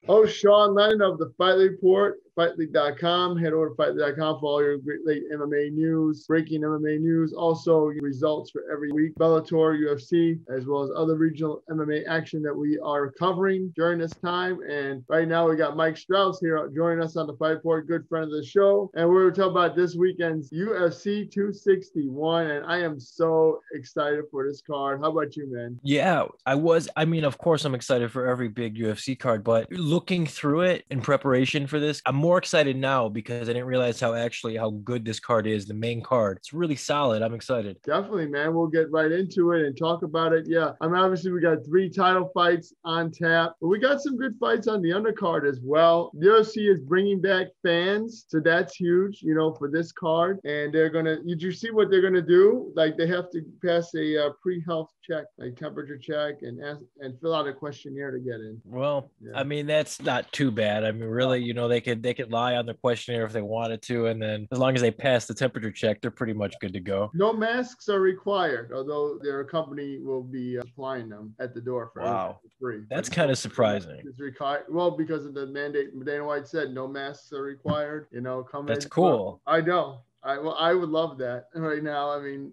Oh, Sean Lennon of the Fight Report, fightleague.com. Head over to fightleague.com for all your Great Lake MMA news, breaking MMA news, also results for every week, Bellator, UFC, as well as other regional MMA action that we are covering during this time. And right now we got Mike Strauss here joining us on the Fight Report, good friend of the show. And we're talking about this weekend's UFC 261. And I am so excited for this card. How about you, man? Yeah, I mean, of course, I'm excited for every big UFC card, but looking through it in preparation for this, I'm more excited now because I didn't realize how good this card is. The main card, it's really solid. I'm excited. Definitely, man. We'll get right into it and talk about it. Yeah, I mean, obviously we got 3 title fights on tap, but we got some good fights on the undercard as well. The UFC is bringing back fans, so that's huge, for this card. And did you see what they're gonna do? Like they have to pass a pre-health check, like temperature check, and fill out a questionnaire to get in. Well, yeah. I mean, that's not too bad. I mean, really, they could lie on the questionnaire if they wanted to, and then as long as they pass the temperature check, they're pretty much good to go. No masks are required, although their company will be supplying them at the door for free. That's kind of surprising. It's required. Well, because of the mandate, Dana White said no masks are required. That's cool. I know. I would love that right now. I mean,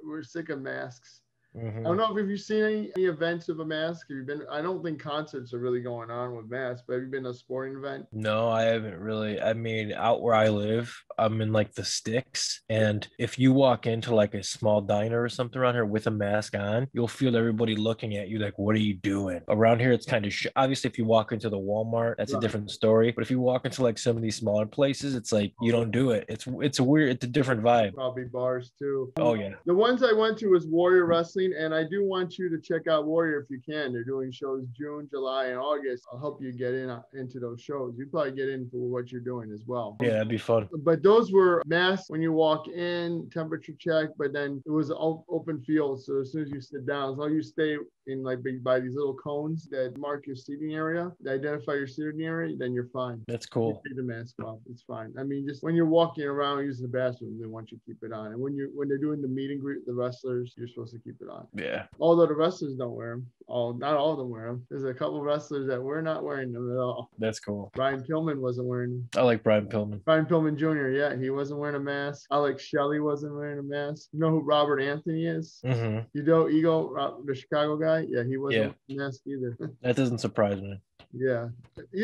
we're sick of masks. Mm-hmm. I don't know if you've seen any events with a mask. Have you been? I don't think concerts are really going on with masks, but have you been to a sporting event? No, I haven't really. I mean, out where I live, I'm in like the sticks, and if you walk into like a small diner or something around here with a mask on, you'll feel everybody looking at you like, "What are you doing?" Around here, it's kind of obviously if you walk into the Walmart, that's a different story. But if you walk into like some of these smaller places, it's like you don't do it. It's a different vibe. Probably bars too. Oh yeah. The ones I went to was Warrior Wrestling. And I do want you to check out Warrior if you can. They're doing shows June, July, and August. I'll help you get into those shows. You probably get in for what you're doing as well. Yeah, that'd be fun. But those were masks when you walk in, temperature check, but then it was an open field. So as soon as you sit down, as long as you stay in like by these little cones that mark your seating area, that identify your seating area, then you're fine. That's cool. You take the mask off. It's fine. I mean, just when you're walking around using the bathroom, they want you to keep it on. And when they're doing the meet and greet with the wrestlers, you're supposed to keep it on. Yeah. Although the wrestlers don't wear them. Not all of them wear them. There's a couple of wrestlers that we're not wearing them at all. That's cool. Brian Pillman wasn't wearing them. I like Brian Pillman. Brian Pillman Jr., yeah, he wasn't wearing a mask. Alex Shelley wasn't wearing a mask. You know who Robert Anthony is? Mm-hmm. Ego, the Chicago guy? Yeah, he wasn't wearing a mask either. That doesn't surprise me. Yeah.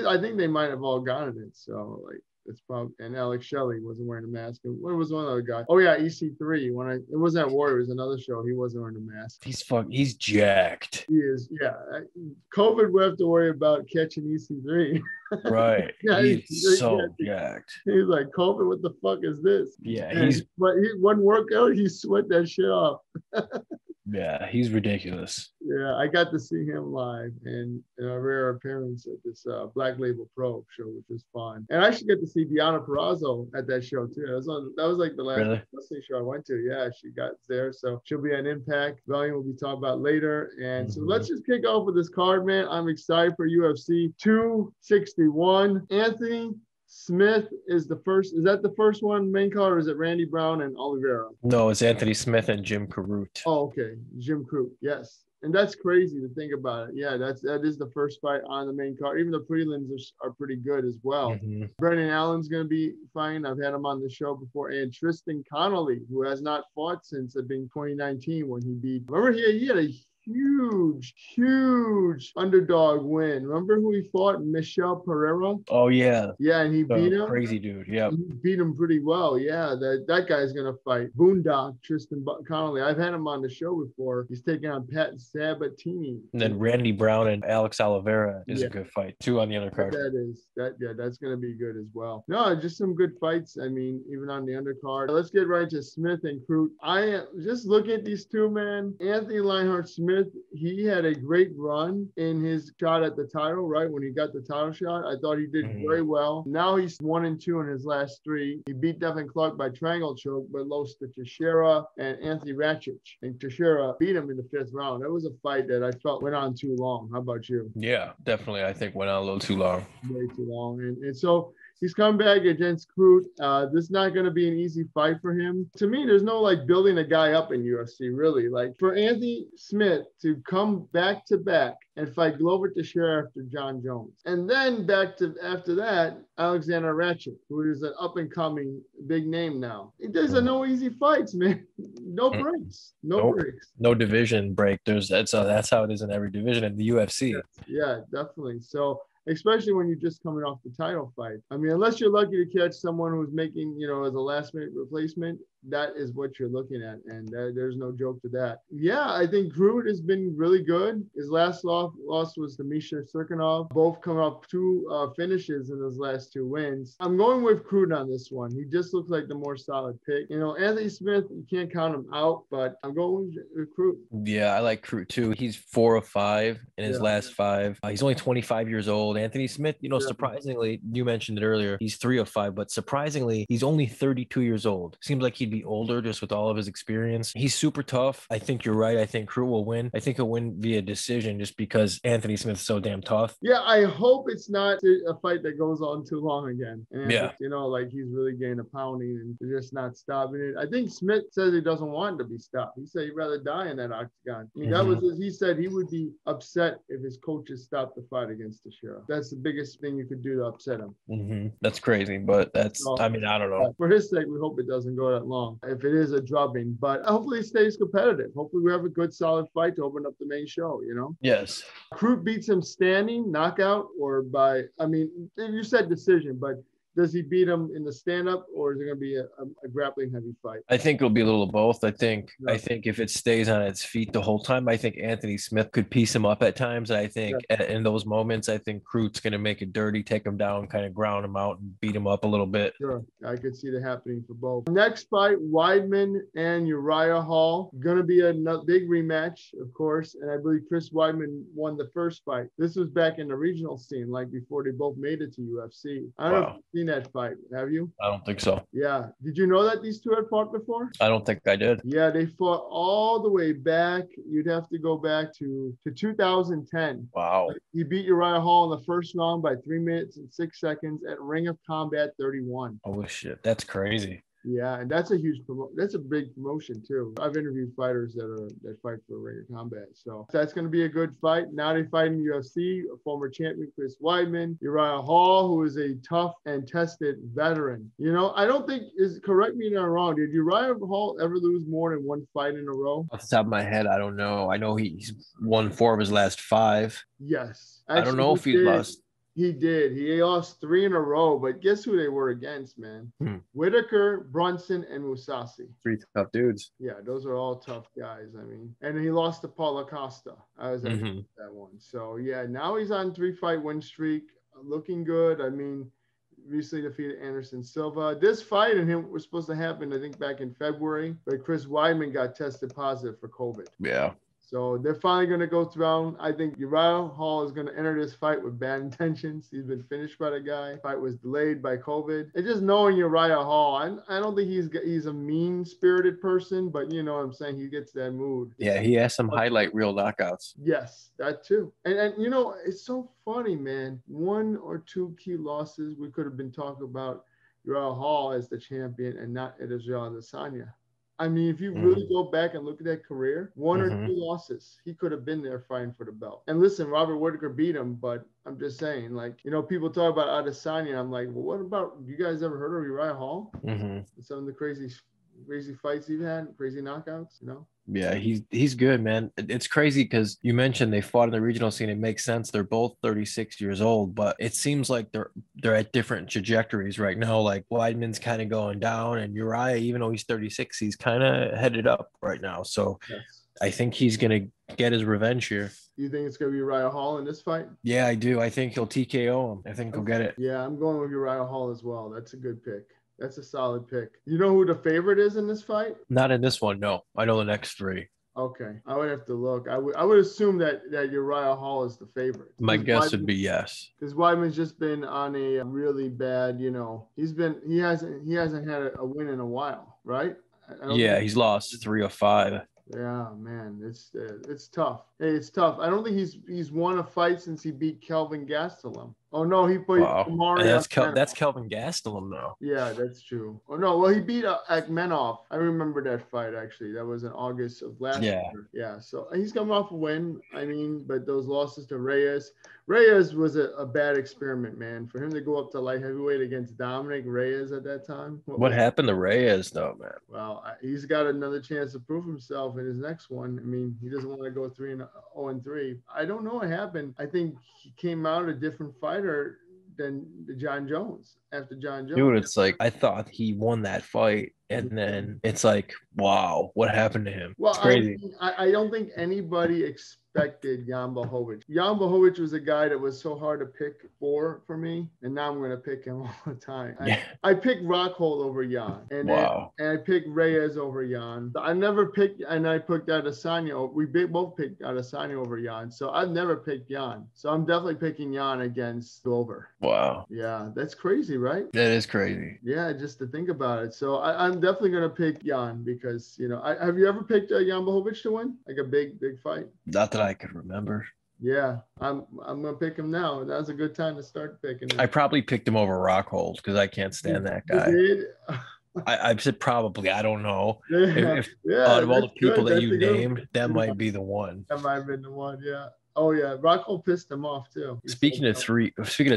I think they might have all gotten it, so like. It's probably, and Alex Shelley wasn't wearing a mask. And what was one other guy? Oh yeah, EC3. It wasn't at Warrior, it was another show. He wasn't wearing a mask. He's jacked. He is, yeah. COVID, we have to worry about catching EC3. Right. Yeah, he's so jacked. He's like, COVID, what the fuck is this? Yeah, but one workout, he sweat that shit off. Yeah, he's ridiculous. Yeah, I got to see him live and in a rare appearance at this Black Label Pro show, which was fun. And I actually get to see Deonna Purrazzo at that show too. That was like the last wrestling show I went to. Yeah, she got there. So she'll be an Impact. Volume we'll be talking about later. And so let's just kick off with this card, man. I'm excited for UFC 261. Anthony Smith is the first. Is that the first one, main card, or is it Randy Brown and Oliveira? No, it's Anthony Smith and Jim Crute. Oh, okay. Jim Crute, yes. And that's crazy to think about it. Yeah, that is the first fight on the main card. Even the prelims are pretty good as well. Mm-hmm. Brendan Allen's going to be fine. I've had him on the show before. And Tristan Connolly, who has not fought since I think 2019 when he beat. Remember, he had a huge underdog win. Remember who he fought? Michel Pereira? Oh, yeah. Yeah, and he beat him. Crazy dude, yeah. He beat him pretty well, yeah. That guy's going to fight. Boondock, Tristan Connolly. I've had him on the show before. He's taking on Pat Sabatini. And then Randy Brown and Alex Oliveira is a good fight, too, on the undercard. That's going to be good as well. No, just some good fights. I mean, even on the undercard. Let's get right to Smith and Crute. I just look at these two, man. Anthony Lionheart Smith, he had a great run in his shot at the title, right? When he got the title shot, I thought he did very well. Now he's 1-2 in his last 3. He beat Devin Clark by triangle choke, but lost to Teixeira and Anthony Rakic. And Teixeira beat him in the 5th round. That was a fight that I felt went on too long. How about you? Yeah, definitely. I think went on a little too long. Way too long. And so he's come back against Crute. This is not going to be an easy fight for him. To me, there's no like building a guy up in UFC, really. Like for Anthony Smith to come back to back and fight Glover Teixeira after John Jones. And then back to after that, Alexander Ratchet, who is an up-and-coming big name now. These are no easy fights, man. No breaks. No breaks. No division break. That's how it is in every division in the UFC. Yeah, definitely. So especially when you're just coming off the title fight. I mean, unless you're lucky to catch someone who's making, as a last-minute replacement, that is what you're looking at, and there's no joke to that. Yeah, I think Crute has been really good. His last loss was to Misha Cirkunov. Both come up 2 finishes in his last 2 wins. I'm going with Crute on this one. He just looks like the more solid pick. Anthony Smith, you can't count him out, but I'm going with Crute. Yeah, I like Crute too. He's 4 of 5 in his last 5. He's only 25 years old. Anthony Smith, surprisingly, you mentioned it earlier, he's 3 of 5, but surprisingly, he's only 32 years old. Seems like he'd be older just with all of his experience. He's super tough. I think you're right. I think Crute will win. I think he'll win via decision just because Anthony Smith's so damn tough. Yeah, I hope it's not a fight that goes on too long again. And yeah. Like he's really getting a pounding and they're just not stopping it. I think Smith says he doesn't want it to be stopped. He said he'd rather die in that octagon. I mean, that was he said he would be upset if his coaches stopped the fight against Teixeira. That's the biggest thing you could do to upset him. That's crazy, but I don't know. For his sake, we hope it doesn't go that long if it is a drubbing, but hopefully it stays competitive. Hopefully we have a good solid fight to open up the main show, Yes. Crute beats him standing, knockout, or you said decision, but does he beat him in the stand-up, or is it going to be a grappling heavy fight? I think it'll be a little of both. I think if it stays on its feet the whole time, I think Anthony Smith could piece him up at times. I think in those moments, I think Crute's going to make it dirty, take him down, kind of ground him out and beat him up a little bit. Sure. I could see that happening for both. Next fight, Weidman and Uriah Hall. Going to be a big rematch, of course, and I believe Chris Weidman won the first fight. This was back in the regional scene, like before they both made it to UFC. I don't know if you've seen that fight. Have you? I don't think so. Yeah. Did you know that these two had fought before? I don't think I did. Yeah, they fought all the way back. You'd have to go back to 2010. Wow. He beat Uriah Hall in the first round by 3 minutes and 6 seconds at Ring of Combat 31. Holy shit. That's crazy. Yeah, and that's a huge that's a big promotion too. I've interviewed fighters that fight for Ring of Combat, so that's going to be a good fight. Now they fight in UFC. A former champion Chris Weidman, Uriah Hall, who is a tough and tested veteran. I don't think correct me if I'm wrong. Did Uriah Hall ever lose more than 1 fight in a row? Off the top of my head, I don't know. I know he's won 4 of his last 5. Yes, actually, I don't know if he lost. He did. He lost 3 in a row, but guess who they were against, man? Whitaker, Brunson, and Mousasi. 3 tough dudes. Yeah, those are all tough guys. I mean, and he lost to Paulo Costa. I was actually that one. So, yeah, now he's on 3-fight win streak, looking good. I mean, recently defeated Anderson Silva. This fight and him was supposed to happen, I think, back in February, but Chris Weidman got tested positive for COVID. Yeah. So they're finally going to go through. I think Uriah Hall is going to enter this fight with bad intentions. He's been finished by the guy. Fight was delayed by COVID. And just knowing Uriah Hall, I don't think he's a mean-spirited person, but you know what I'm saying? He gets that mood. Yeah, he has some highlight reel knockouts. Yes, that too. And it's so funny, man. 1 or 2 key losses, we could have been talking about Uriah Hall as the champion and not Israel Adesanya. I mean, if you really go back and look at that career, 1 or 2 losses, he could have been there fighting for the belt. And listen, Robert Whitaker beat him, but I'm just saying, people talk about Adesanya. I'm like, well, what about, you guys ever heard of Uriah Hall? Some of the crazy fights he's had, crazy knockouts, Yeah, he's good, man. It's crazy because you mentioned they fought in the regional scene. It makes sense. They're both 36 years old, but it seems like they're at different trajectories right now. Like Weidman's kind of going down, and Uriah, even though he's 36, he's kind of headed up right now. So yes. I think he's gonna get his revenge here. You think it's gonna be Uriah Hall in this fight? Yeah, I do. I think he'll TKO him. I think he'll get it. Yeah, I'm going with Uriah Hall as well. That's a good pick. That's a solid pick. You know who the favorite is in this fight? Not in this one, no. I know the next 3. Okay. I would have to look. I would assume that Uriah Hall is the favorite. My guess would be yes. Because Weidman's just been on a really bad, he hasn't had a win in a while, right? Yeah, he's lost 3 of 5. Yeah, man, it's tough. Hey, it's tough. I don't think he's won a fight since he beat Kelvin Gastelum. Oh no, he put Wow. And Omari that's Akmenov. Kelvin Gastelum though. Yeah, that's true. Oh no, well he beat Akmenov. I remember that fight actually. That was in August of last Yeah. year. Yeah, so he's coming off a win. I mean, but those losses to Reyes. Reyes was a bad experiment, man. For him to go up to light heavyweight against Dominic Reyes at that time. What happened to Reyes though, man? Well, he's got another chance to prove himself in his next one. I mean, he doesn't want to go 0-3. I don't know what happened. I think he came out a different fighter than the John Jones after John Jones. Dude, it's like I thought he won that fight, and then it's like, wow, what happened to him? Well, It's crazy. I don't think anybody expected Jan Blachowicz. Jan Blachowicz was a guy that was so hard to pick for me, and now I'm going to pick him all the time. Yeah. I picked Rockhold over Jan, and Wow. and I picked Reyes over Jan. I never picked, and I picked Adesanya. We both picked Adesanya over Jan, so I've never picked Jan. So I'm definitely picking Jan against Glover. Wow. Yeah, that's crazy, right? That is crazy. Yeah, just to think about it. So I'm definitely going to pick Jan because, you know, have you ever picked Jan Blachowicz to win? Like a big fight? Not that I could remember. Yeah, I'm going to pick him now. Now's a good time to start picking him. I probably picked him over Rockhold because I can't stand that guy. You did? I said probably. I don't know. Yeah, Out of all the people that That's you a good named, one. that might be the one. That might have been the one, yeah. Oh, yeah. Rockhold pissed him off, too. Speaking of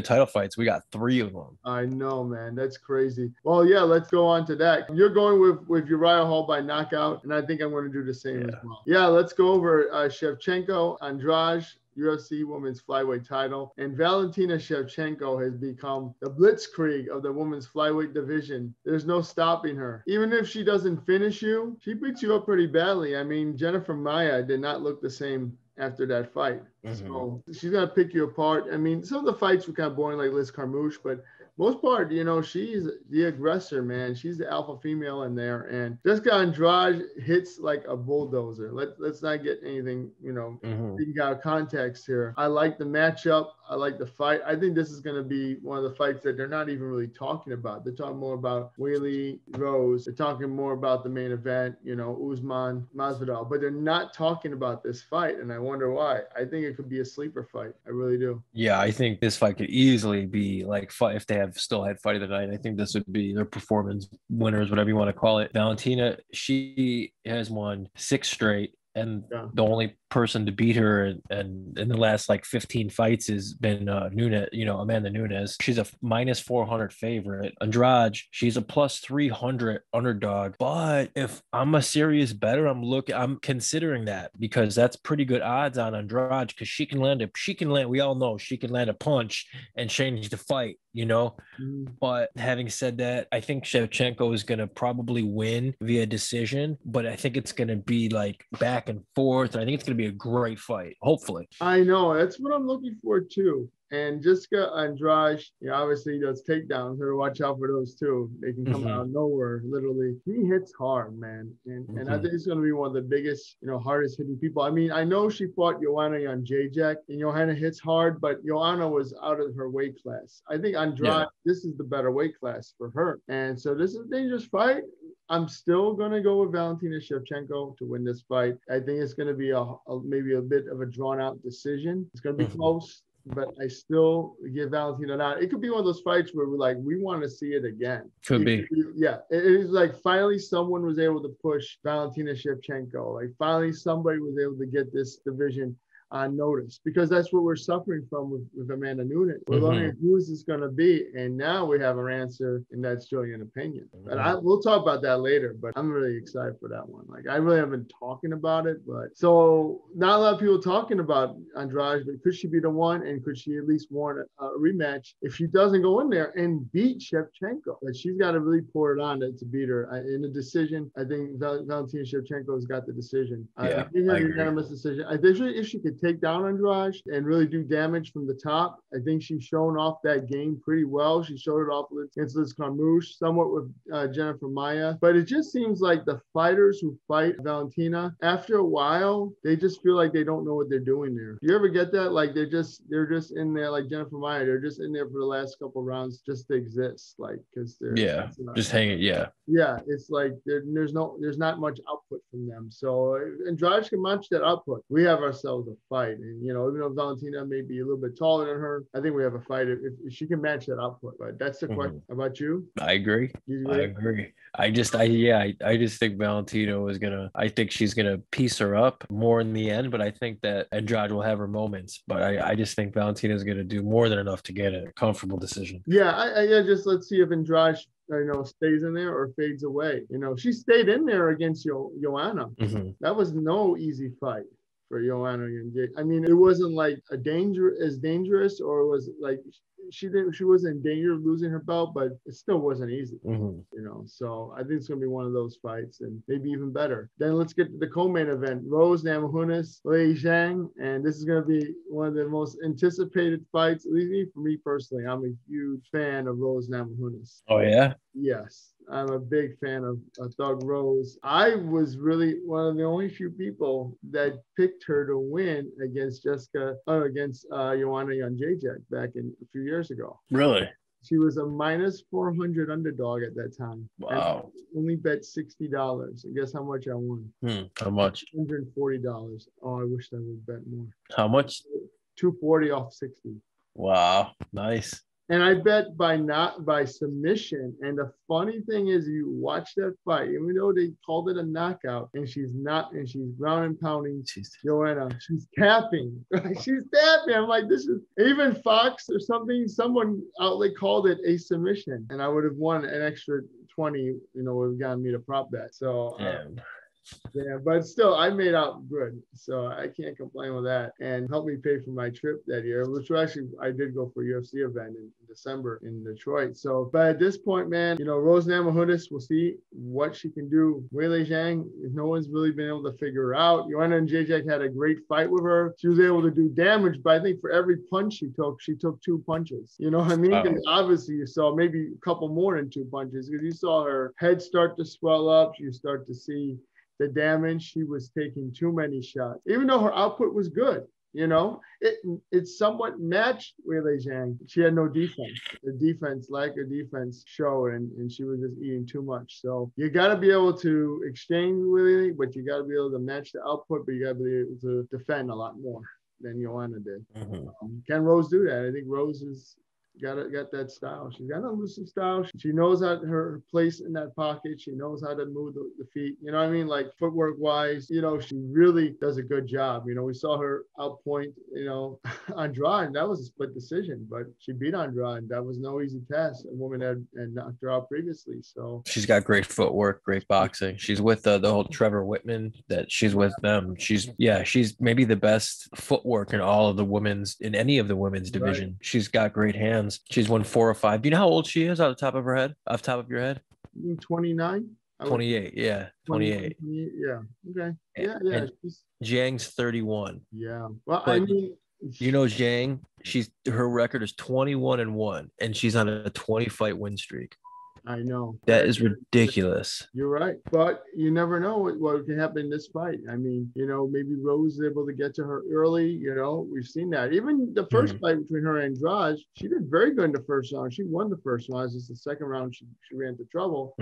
title fights, we got 3 of them. I know, man. That's crazy. Well, yeah, let's go on to that. You're going with Uriah Hall by knockout, and I think I'm going to do the same as well. Yeah, let's go over Shevchenko, Andrade, UFC Women's Flyweight title, and Valentina Shevchenko has become the blitzkrieg of the women's flyweight division. There's no stopping her. Even if she doesn't finish you, she beats you up pretty badly. I mean, Jennifer Maia did not look the same after that fight. Mm-hmm. So she's going to pick you apart. I mean, some of the fights were kind of boring, like Liz Carmouche, but most part, you know, she's the aggressor, man. She's the alpha female in there. And Jessica Andrade hits like a bulldozer. Let's not get anything, you know, thinking out of context here. I like the matchup. I like the fight. I think this is going to be one of the fights that they're not even really talking about. They're talking more about Weili Rose. They're talking more about the main event, you know, Usman Masvidal. But they're not talking about this fight, and I wonder why. I think it could be a sleeper fight. I really do. Yeah, I think this fight could easily be like if they have still had fight of the night. I think this would be their performance winners, whatever you want to call it. Valentina, she has won 6 straight. And the only person to beat her and in the last like 15 fights has been Nunes, you know, Amanda Nunes. She's a minus 400 favorite. Andrade, she's a plus 300 underdog. But if I'm a serious bettor, I'm considering that because that's pretty good odds on Andrade because she can land. We all know she can land a punch and change the fight, you know. But having said that, I think Shevchenko is going to probably win via decision, but I think it's going to be like back and forth. I think it's going to be a great fight, hopefully. I know. That's what I'm looking for, too. And Jessica Andrade, obviously does takedowns. So watch out for those, too. They can come out of nowhere, literally. He hits hard, man. And I think he's going to be one of the biggest, you know, hardest hitting people. I mean, I know she fought Joanna Jędrzejczyk, and Joanna hits hard, but Joanna was out of her weight class. I think Andrade, this is the better weight class for her. And so this is a dangerous fight. I'm still going to go with Valentina Shevchenko to win this fight. I think it's going to be maybe a bit of a drawn-out decision. It's going to be close, but I still give Valentina that. It could be one of those fights where we want to see it again. Could be. Yeah. It is like finally someone was able to push Valentina Shevchenko. Like finally somebody was able to get this division on notice because that's what we're suffering from with Amanda Nunes. We're learning who is this going to be, and now we have our answer, and that's Julian Opinion. But we'll talk about that later. But I'm really excited for that one. Like I really haven't been talking about it, but so not a lot of people talking about Andrade. But could she be the one, and could she at least warrant a rematch if she doesn't go in there and beat Shevchenko? But she's got to really pour it on to beat her in a decision. I think Valentina Shevchenko has got the decision. I think her unanimous decision. I think if she could take down Andrade and really do damage from the top. I think she's shown off that game pretty well. She showed it off against Liz Carmouche, somewhat with Jennifer Maia. But it just seems like the fighters who fight Valentina, after a while, they just feel like they don't know what they're doing there. Do you ever get that? Like they're just in there, like Jennifer Maia. They're just in there for the last couple rounds just to exist, like because they're just hanging. Yeah, it's like there's not much output from them. So Andrade can match that output. We have ourselves a fight. And, you know, even though Valentina may be a little bit taller than her, I think we have a fight if she can match that output. But that's the question. How about you? I agree. I agree. I just think Valentina is gonna. I think she's gonna piece her up more in the end, but I think that Andrade will have her moments. But I just think Valentina is gonna do more than enough to get a comfortable decision. Yeah, just let's see if Andrade, stays in there or fades away. You know, she stayed in there against Joanna. That was no easy fight for Joanna and Jade. I mean, it wasn't like dangerous, or it was like she wasn't in danger of losing her belt, but it still wasn't easy. You know, so I think it's gonna be one of those fights, and maybe even better. Then let's get to the co-main event: Rose Namajunas, Lei Zhang, and this is gonna be one of the most anticipated fights, at least for me personally. I'm a huge fan of Rose Namajunas. Oh yeah. Yes, I'm a big fan of Thug Rose. I was really one of the only few people that picked her to win against Joanna Jędrzejczyk back in a few years ago. Really? She was a minus 400 underdog at that time. Wow. I only bet $60. And guess how much I won? How much? $140. Oh, I wish I would bet more. How much? 240 off 60. Wow. Nice. And I bet by submission. And the funny thing is, you watch that fight, even though they called it a knockout, and she's ground and pounding Joanna. She's tapping. She's tapping. I'm like, this is even Fox or something. Someone outlet called it a submission, and I would have won an extra 20. Would have gotten me the prop bet. So. Yeah, but still, I made out good, so I can't complain with that. And helped me pay for my trip that year, which actually I did go for a UFC event in December in Detroit. So, but at this point, man, Rose Namajunas, we'll see what she can do. Weili Zhang, no one's really been able to figure her out. Joanna Jędrzejczyk had a great fight with her. She was able to do damage, but I think for every punch she took 2 punches. You know what I mean? Wow. Obviously, you saw maybe a couple more than 2 punches, because you saw her head start to swell up. You start to see the damage. She was taking too many shots, even though her output was good. It somewhat matched Weili Zhang. She had no defense. The lack of defense showed, and she was just eating too much. So you got to be able to exchange Weili, but you got to be able to match the output, but you got to be able to defend a lot more than Joanna did. Can Rose do that? I think Rose is got that style. She's got an elusive style. She knows her place in that pocket. She knows how to move the feet. You know what I mean? Like footwork wise, she really does a good job. We saw her outpoint, Andrade. That was a split decision, but she beat Andrade. That was no easy task. A woman had knocked her out previously. So she's got great footwork, great boxing. She's with the whole Trevor Whitman that she's with them. She's maybe the best footwork in any of the women's division. Right. She's got great hands. She's won 4 or 5. Do you know how old she is off the top of your head? 29. 28. Yeah. 28. Yeah. Okay. Yeah. Zhang's 31. Yeah. Well, but Zhang, her record is 21-1, and she's on a 20-fight win streak. I know. That is ridiculous. You're right. But you never know what can happen in this fight. I mean, maybe Rose is able to get to her early. We've seen that. Even the first fight between her and Andrade, she did very good in the first round. She won the first round. It's just the second round she ran into trouble.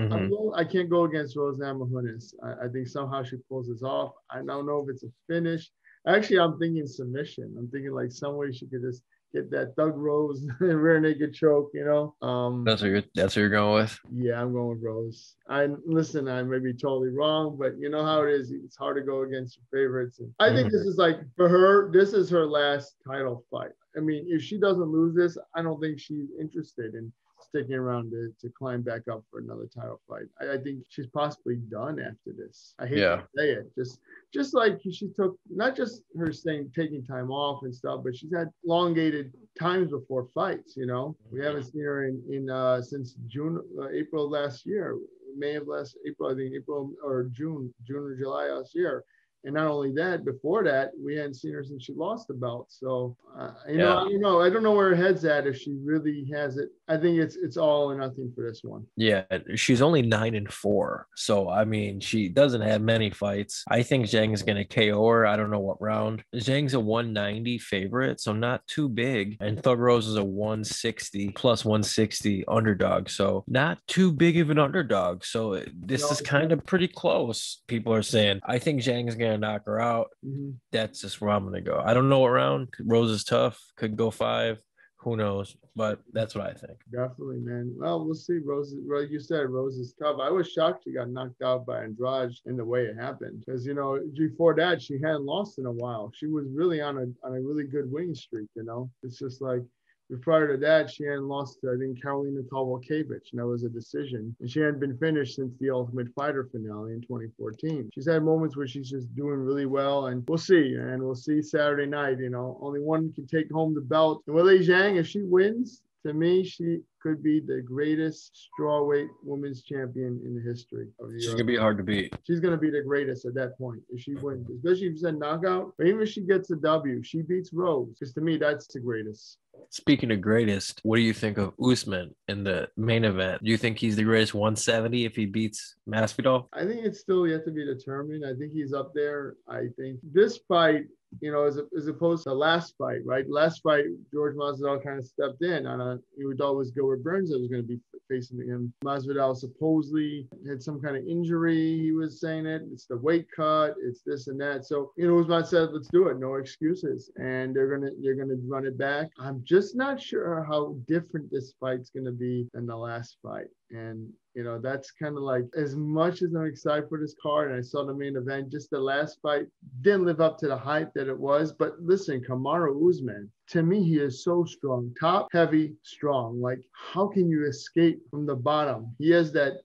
I can't go against Rose Namajunas. I think somehow she pulls this off. I don't know if it's a finish. Actually, I'm thinking submission. I'm thinking like some way she could just get that Thug Rose rear naked choke, That's what you're going with? Yeah, I'm going with Rose. I may be totally wrong, but you know how it is. It's hard to go against your favorites. And I think this is for her, this is her last title fight. I mean, if she doesn't lose this, I don't think she's interested in sticking around to climb back up for another title fight. I think she's possibly done after this. I hate to say it. Just like she took, not just her taking time off and stuff, but she's had elongated times before fights. We haven't seen her since April of last year, May of last April, I think April or June or July last year. And not only that, before that, we hadn't seen her since she lost the belt. So, I don't know where her head's at if she really has it. I think it's all or nothing for this one. Yeah, she's only 9-4. So, I mean, she doesn't have many fights. I think Zhang is going to KO her. I don't know what round. Zhang's a 190 favorite, so not too big. And Thug Rose is a 160 plus 160 underdog. So, not too big of an underdog. So, this is kind of pretty close, people are saying. I think Zhang is going can't knock her out, Mm-hmm. that's just where I'm gonna go. I don't know what round. Rose is tough. Could go 5. Who knows? But that's what I think. Definitely, man. Well, we'll see. Rose, like you said, Rose is tough. I was shocked she got knocked out by Andrade in the way it happened. Because, you know, before that, she hadn't lost in a while. She was really on a really good winning streak, you know. It's just like, prior to that, she hadn't lost to, I think, Karolina Kowalkiewicz, and that was a decision. And she hadn't been finished since the Ultimate Fighter finale in 2014. She's had moments where she's just doing really well, and we'll see. And we'll see Saturday night, you know. Only one can take home the belt. And Weili Zhang, if she wins, to me, she could be the greatest strawweight women's champion in the history of the She's UFC. gonna be hard to beat. She's going to be the greatest at that point if she wins, especially if it's a knockout. Or even if she gets a W, she beats Rose. Because to me, that's the greatest. Speaking of greatest, what do you think of Usman in the main event? Do you think he's the greatest 170 if he beats Masvidal? I think it's still yet to be determined. I think he's up there. I think this fight, you know, as opposed to the last fight, right? Last fight, George Masvidal kind of stepped in on we thought it was Gilbert Burns that was going to be facing him. Masvidal supposedly had some kind of injury. He was saying it's the weight cut, it's this and that. So, you know, Usman said, let's do it. No excuses. And they're gonna run it back. I'm just not sure how different this fight's gonna be than the last fight. And, you know, that's kind of like, as much as I'm excited for this card, and I saw the main event, just the last fight didn't live up to the hype that it was. But listen, Kamaru Usman, to me, he is so strong, top heavy, strong. Like, how can you escape from the bottom? He has that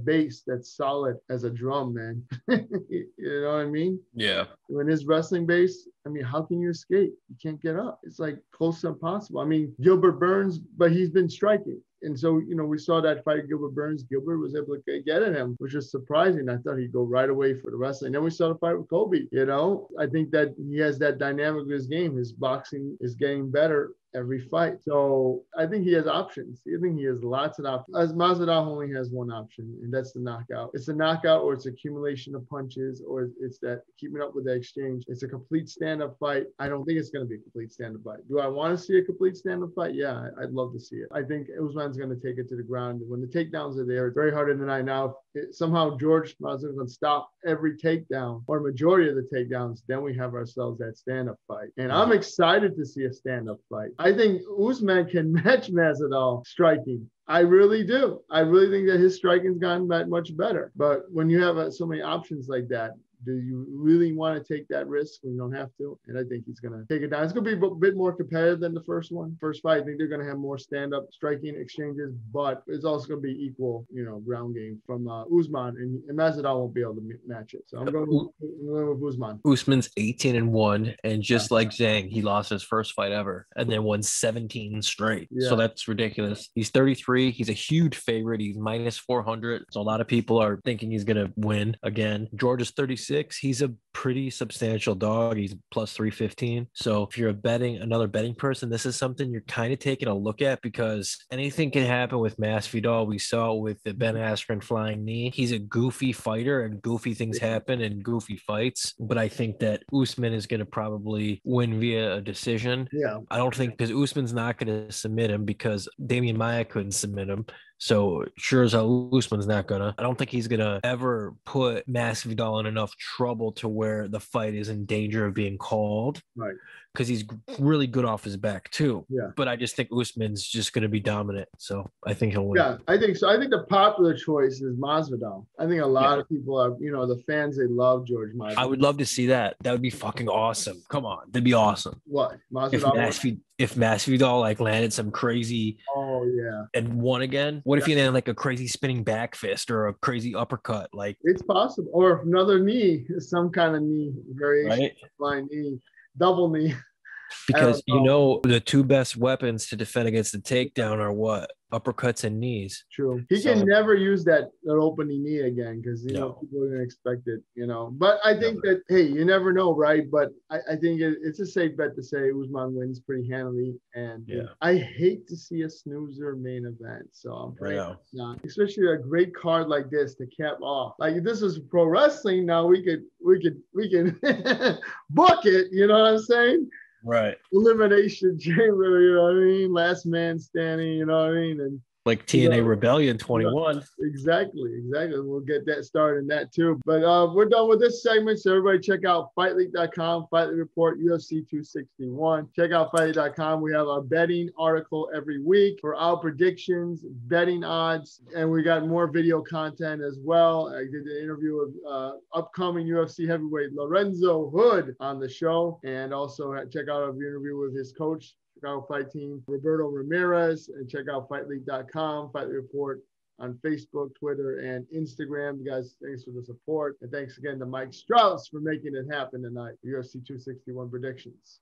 base that's solid as a drum, man. You know what I mean? Yeah. When his wrestling base, I mean, how can you escape? You can't get up. It's like close to impossible. I mean, Gilbert Burns, but he's been striking. And so, you know, we saw that fight, Gilbert Burns. Gilbert was able to get at him, which was surprising. I thought he'd go right away for the wrestling. Then we saw the fight with Kobe, you know. I think that he has that dynamic of his game. His boxing is getting better every fight. So I think he has options. I think he has lots of options. As Masvidal only has one option, and that's the knockout. It's a knockout, or it's accumulation of punches, or it's that keeping up with the exchange. It's a complete stand-up fight. I don't think it's going to be a complete stand-up fight. Do I want to see a complete stand-up fight? Yeah, I'd love to see it. I think Usman's going to take it to the ground. When the takedowns are there, it's very hard to deny. Now, somehow George Masvidal can stop every takedown, or majority of the takedowns, then we have ourselves that stand-up fight. And I'm excited to see a stand-up fight. I think Usman can match Masvidal striking. I really do. I really think that his striking's gotten that much better. But when you have so many options like that, do you really want to take that risk when you don't have to? And I think he's going to take it down. It's going to be a bit more competitive than the first one. First fight, I think they're going to have more stand-up striking exchanges, but it's also going to be equal, you know, ground game from Usman, and Masvidal won't be able to match it. So I'm going with Usman. Usman's 18-1, and just like Zhang, he lost his first fight ever and then won 17 straight. Yeah. So that's ridiculous. He's 33. He's a huge favorite. He's minus 400. So a lot of people are thinking he's going to win again. George is 36. He's a pretty substantial dog. He's plus 315. So if you're another betting person, this is something you're kind of taking a look at, because anything can happen with Masvidal. We saw with the Ben Askren flying knee. He's a goofy fighter, and goofy things happen in goofy fights. But I think that Usman is going to probably win via a decision. Yeah. I don't think, because Usman's not going to submit him, because Damian Maia couldn't submit him. So sure as hell, Usman's not gonna. I don't think he's gonna ever put Masvidal in enough trouble to where the fight is in danger of being called. Right. Because he's really good off his back too. Yeah. But I just think Usman's just gonna be dominant. So I think he'll win. Yeah, I think so. I think the popular choice is Masvidal. I think a lot of people are, you know, the fans, they love George Masvidal. I would love to see that. That would be fucking awesome. Come on, that'd be awesome. What? Masvidal? If Masvidal like landed some crazy, and won again. What if he landed like a crazy spinning back fist or a crazy uppercut? Like, it's possible, or another knee, some kind of knee variation, right? Flying knee, double knee. Because you know the two best weapons to defend against the takedown are what? Uppercuts and knees. True. He can never use that opening knee again, because you know people are gonna expect it, you know. But I think that, hey, you never know, right? But I think it's a safe bet to say Usman wins pretty handily. And I hate to see a snoozer main event. So I'm praying not. Especially a great card like this to cap off. Like, if this was pro wrestling, now we can book it, you know what I'm saying? Right. Elimination chamber, you know what I mean? Last man standing, you know what I mean? And Like TNA Rebellion Yeah, 21. exactly. We'll get that started in that too. But we're done with this segment. So everybody check out fightleague.com, Fight League Report, UFC 261. Check out fightleague.com. We have a betting article every week for our predictions, betting odds, and we got more video content as well. I did an interview with upcoming UFC heavyweight Lorenzo Hood on the show, and also check out our interview with his coach, Chicago Fight Team, Roberto Ramirez, and check out fightleague.com, Fight League Report on Facebook, Twitter, and Instagram. You guys, thanks for the support. And thanks again to Mike Strauss for making it happen tonight. UFC 261 predictions.